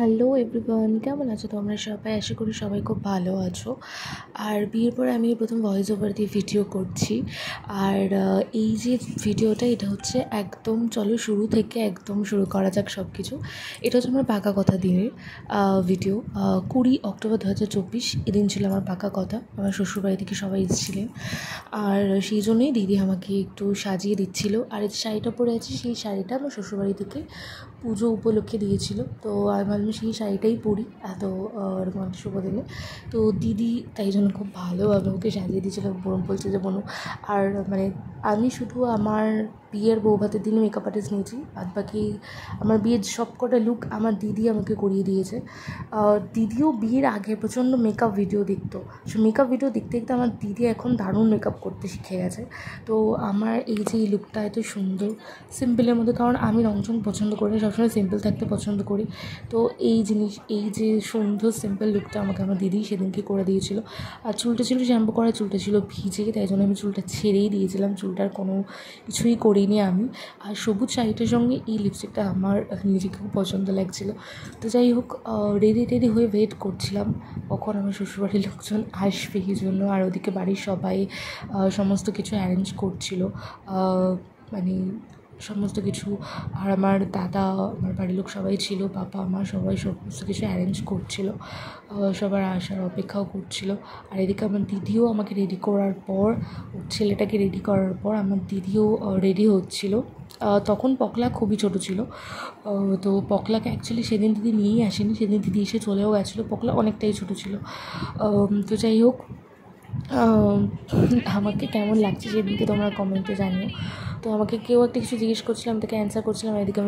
Hello everyone, কেমন আছো তোমরা সবাই? আশা করি সবাই খুব ভালো আছো। আর বিয়ের পরে আমি প্রথম ভয়েস ওভার দিয়ে ভিডিও করছি। আর এই যে ভিডিওটা, এটা হচ্ছে একদম চলো শুরু থেকে একদম শুরু করা যাক সব কিছু। এটা হচ্ছে আমার পাকা কথা দিনের ভিডিও। 20 অক্টোবর 2024 এদিন ছিল আমার পাকা কথা। আমার শ্বশুরবাড়ি থেকে সবাই এসেছিলেন, আর সেই জন্যই দিদি আমাকে একটু সাজিয়ে দিচ্ছিল। আর এই শাড়িটা পরে আছি, সেই শাড়িটা আমার শ্বশুরবাড়ি থেকে পুজো উপলক্ষে দিয়েছিল। তো আমি ভাবলাম সেই শাড়িটাই পরি এত এরকম একটা শুভ দিনে। তো দিদি তাই জন্য খুব ভালোভাবে ওকে সাজিয়ে দিয়েছিল। বলছে যে বোনু, আর মানে আমি শুধু আমার বিয়ের বৌভাতের দিনে মেকআপ আর্টিস্ট নিয়েছি, বাদ বাকি আমার বিয়ের সব কটা লুক আমার দিদি আমাকে করিয়ে দিয়েছে। দিদিও বিয়ের আগে প্রচণ্ড মেকআপ ভিডিও দেখতো। সো মেকআপ ভিডিও দেখতে দেখতে আমার দিদি এখন দারুণ মেকআপ করতে শিখে গেছে। তো আমার এই যে এই লুকটা এত সুন্দর সিম্পলের মধ্যে, কারণ আমি রংচং পছন্দ করি, সবসময় সিম্পল থাকতে পছন্দ করি। তো এই যে সুন্দর সিম্পল লুকটা আমাকে আমার দিদি সেদিনকে করে দিয়েছিল। আর চুলটা ছিল শ্যাম্পু করা, চুলটা ছিল ভিজে, তাই জন্য আমি চুলটা ছেড়েই দিয়েছিলাম, চুলটার কোনো কিছুই করিনি আমি। আর সবুজ শাড়িটার সঙ্গে এই লিপস্টিকটা আমার নিজেকে খুব পছন্দ লাগছিলো। তো যাই হোক, রেডি হয়ে ওয়েট করছিলাম কখন আমার শ্বশুরবাড়ির লোকজন আসবে এই জন্য। আর ওদিকে বাড়ির সবাই সমস্ত কিছু অ্যারেঞ্জ করছিল, মানে সমস্ত কিছু। আর আমার দাদা, আমার বাড়ির লোক সবাই ছিল, বাবা মা সবাই সমস্ত কিছু অ্যারেঞ্জ করছিল, সবার আসার অপেক্ষাও করছিল। আর এদিকে আমার দিদিও আমাকে রেডি করার পর, ওর ছেলেটাকে রেডি করার পর আমার দিদিও রেডি হচ্ছিল। তখন পকলা খুবই ছোটো ছিল। তো পকলাকে অ্যাকচুয়ালি সেদিন দিদি নিয়েই আসেনি, সেদিন দিদি এসে চলেও গেছিলো। পকলা অনেকটাই ছোটো ছিল। তো যাই হোক, আমাকে কেমন লাগছে সেদিনকে তোমরা কমেন্টে জানিও। তো আমাকে কেউ একটা কিছু জিজ্ঞেস করছিলাম, তাকে অ্যান্সার করছিলাম। এদিকে